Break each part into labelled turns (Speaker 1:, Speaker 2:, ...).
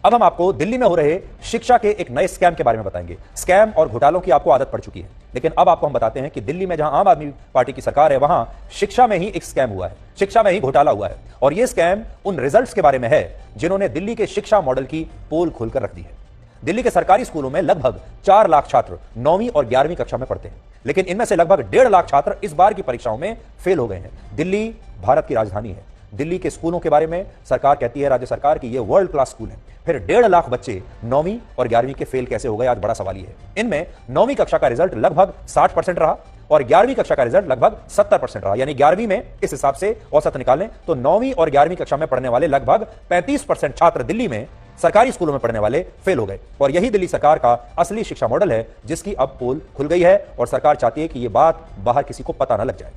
Speaker 1: अब हम आपको दिल्ली में हो रहे शिक्षा के एक नए स्कैम के बारे में बताएंगे। स्कैम और घोटालों की आपको आदत पड़ चुकी है, लेकिन अब आपको हम बताते हैं कि दिल्ली में जहां आम आदमी पार्टी की सरकार है, वहां शिक्षा में ही एक स्कैम हुआ है, शिक्षा में ही घोटाला हुआ है। और यह स्कैम उन रिजल्ट्स के बारे में है जिन्होंने दिल्ली के शिक्षा मॉडल की पोल खोलकर रख दी है। दिल्ली के सरकारी स्कूलों में लगभग 4 लाख छात्र 9वीं और 11वीं कक्षा में पढ़ते हैं, लेकिन इनमें से लगभग 1.5 लाख छात्र इस बार की परीक्षाओं में फेल हो गए हैं। दिल्ली भारत की राजधानी है। दिल्ली के स्कूलों के बारे में सरकार कहती है, राज्य सरकार, की ये वर्ल्ड क्लास स्कूल है। फिर 1.5 लाख बच्चे 9वीं और 11वीं के फेल कैसे हो गए, आज बड़ा सवाल ये है। इनमें 9वीं कक्षा का रिजल्ट लगभग 60% रहा और 11वीं कक्षा का रिजल्ट लगभग 70% रहा। यानी 11वीं में इस हिसाब से औसत निकालें तो 9वीं और 11वीं कक्षा में पढ़ने वाले लगभग 35% छात्र दिल्ली में सरकारी स्कूलों में पढ़ने वाले फेल हो गए। और यही दिल्ली सरकार का असली शिक्षा मॉडल है, जिसकी अब पोल खुल गई है और सरकार चाहती है कि यह बात बाहर किसी को पता ना लग जाए।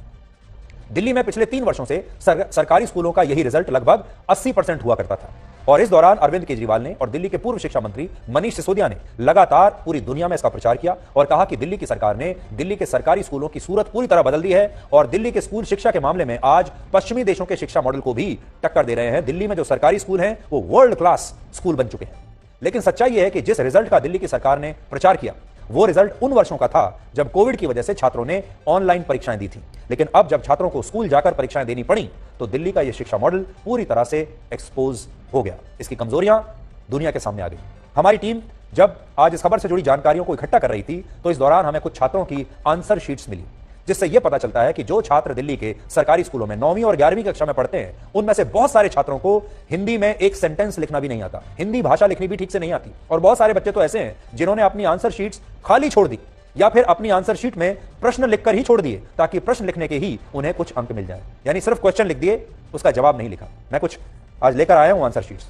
Speaker 1: दिल्ली में पिछले 3 वर्षों से सरकारी स्कूलों का यही रिजल्ट लगभग 80% हुआ करता था। और इस दौरान अरविंद केजरीवाल ने और दिल्ली के पूर्व शिक्षा मंत्री मनीष सिसोदिया ने लगातार पूरी दुनिया में इसका प्रचार किया और कहा कि दिल्ली की सरकार ने दिल्ली के सरकारी स्कूलों की सूरत पूरी तरह बदल दी है और दिल्ली के स्कूल शिक्षा के मामले में आज पश्चिमी देशों के शिक्षा मॉडल को भी टक्कर दे रहे हैं। दिल्ली में जो सरकारी स्कूल हैं वो वर्ल्ड क्लास स्कूल बन चुके हैं। लेकिन सच्चाई यह है कि जिस रिजल्ट का दिल्ली की सरकार ने प्रचार किया, वो रिजल्ट उन वर्षों का था जब कोविड की वजह से छात्रों ने ऑनलाइन परीक्षाएं दी थी। लेकिन अब जब छात्रों को स्कूल जाकर परीक्षाएं देनी पड़ी तो दिल्ली का यह शिक्षा मॉडल पूरी तरह से एक्सपोज हो गया। इसकी कमजोरियां दुनिया के सामने आ गई। हमारी टीम जब आज इस खबर से जुड़ी जानकारियों को इकट्ठा कर रही थी तो इस दौरान हमें कुछ छात्रों की आंसर शीट्स मिली, जिससे यह पता चलता है कि जो छात्र दिल्ली के सरकारी स्कूलों में 9वीं और 11वीं कक्षा में पढ़ते हैं, उनमें से बहुत सारे छात्रों को हिंदी में एक सेंटेंस लिखना भी नहीं आता, हिंदी भाषा लिखनी भी ठीक से नहीं आती। और बहुत सारे बच्चे तो ऐसे हैं जिन्होंने अपनी आंसर शीट्स खाली छोड़ दी या फिर अपनी आंसर शीट में प्रश्न लिखकर ही छोड़ दिए ताकि प्रश्न लिखने के ही उन्हें कुछ अंक मिल जाए। यानी सिर्फ क्वेश्चन लिख दिए, उसका जवाब नहीं लिखा। मैं कुछ आज लेकर आया हूं आंसर शीट्स,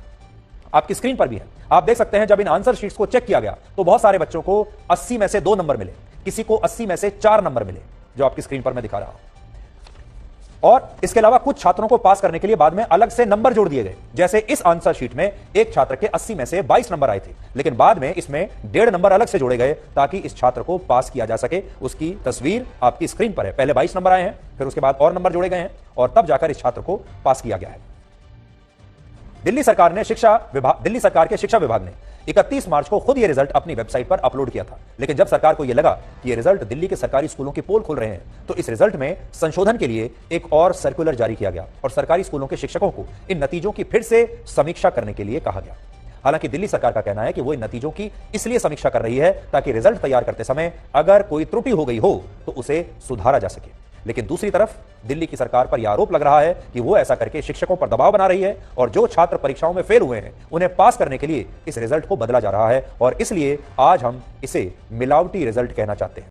Speaker 1: आपकी स्क्रीन पर भी है। आप देख सकते हैं जब इन आंसर शीट्स को चेक किया गया तो बहुत सारे बच्चों को 80 में से 2 नंबर मिले, किसी को 80 में से 4 नंबर मिले, जो आपकी स्क्रीन पर मैं दिखा रहा हूं। और इसके अलावा कुछ छात्रों को पास करने के लिए बाद में अलग से नंबर जोड़ दिए गए। जैसे इस आंसर शीट में एक छात्र के 80 में से 22 नंबर आए थे, लेकिन बाद में इसमें 1.5 नंबर अलग से जोड़े गए ताकि इस छात्र को पास किया जा सके। उसकी तस्वीर आपकी स्क्रीन पर है। पहले 22 नंबर आए हैं, फिर उसके बाद और नंबर जोड़े गए हैं और तब जाकर इस छात्र को पास किया गया है। दिल्ली सरकार के शिक्षा विभाग ने 31 मार्च को खुद ये रिजल्ट अपनी वेबसाइट पर अपलोड किया था। लेकिन जब सरकार को यह लगा कि ये रिजल्ट दिल्ली के सरकारी स्कूलों की पोल खोल रहे हैं तो इस रिजल्ट में संशोधन के लिए एक और सर्कुलर जारी किया गया और सरकारी स्कूलों के शिक्षकों को इन नतीजों की फिर से समीक्षा करने के लिए कहा गया। हालांकि दिल्ली सरकार का कहना है कि वो इन नतीजों की इसलिए समीक्षा कर रही है ताकि रिजल्ट तैयार करते समय अगर कोई त्रुटि हो गई हो तो उसे सुधारा जा सके। लेकिन दूसरी तरफ दिल्ली की सरकार पर यह आरोप लग रहा है कि वो ऐसा करके शिक्षकों पर दबाव बना रही है और जो छात्र परीक्षाओं में फेल हुए हैं उन्हें पास करने के लिए इस रिजल्ट को बदला जा रहा है और इसलिए आज हम इसे मिलावटी रिजल्ट कहना चाहते हैं।